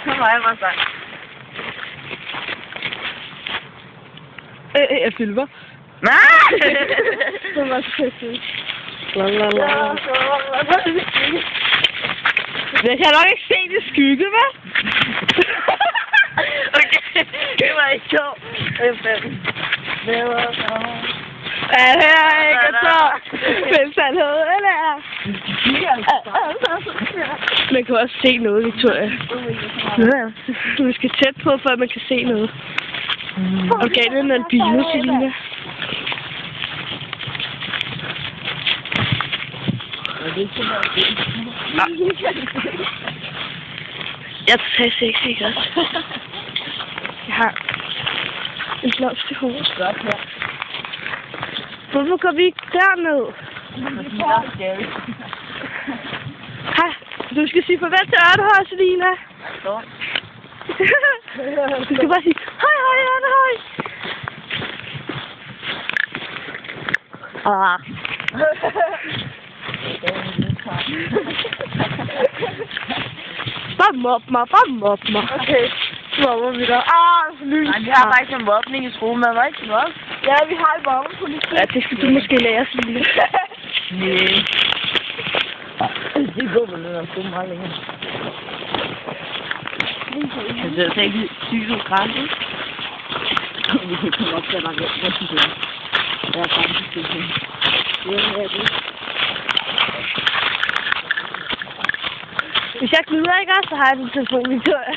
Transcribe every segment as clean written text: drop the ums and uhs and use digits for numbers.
Så var jeg bare sagt. Jeg filmer. Nej! Det var så fedt. La. Jeg kan nok ikke se det skygge, hva'? Okay, det var ikke sjovt. Det var sjovt. Ja, her er ikke så. Mens han havde eller. Man kan også se noget, Victoria. Ja, vi skal tæt på, for at man kan se noget. Organen er en bil, Selina. Jeg tager sexy, ikke også? Jeg har en blomst i hovedet. Hvorfor går vi ikke derned? Hej, du skal sige farvel til Ørnehøj, Selina. Du skal bare sige, hej, Ørnehøj. Bare mob mig. Okay. Mobber vi der. Lys. Nej, vi har faktisk en mobning i skolen, men var ikke mob? Ja, vi har en mobbepolitik. Ja, det skal du måske lære, Selina. Nej. Det går vel ned og skolen meget længere. Jeg ser ikke sygt grænse. Vi kan komme op til at lage rigtig godt. Jeg er faktisk til det. Ja, det. Hvis jeg glider, ikke også, så har jeg din telefon, Victoria.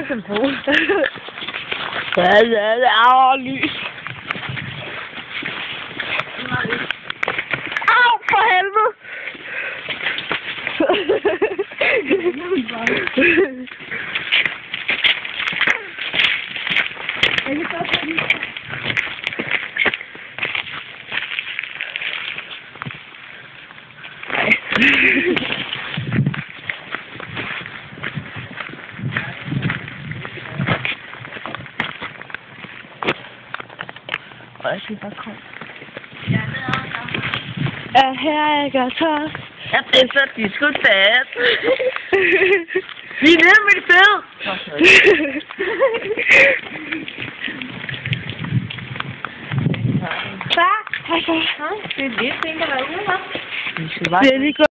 Telefon? Ja, lys. Au, for helvede! Jeg skal bare komme. Ja, her er jeg godt tørt. Jeg pisser disco-dat. Vi er nede med det fede. Hej. Det er lidt, tænker jeg, ude, hva'? Det er lige godt.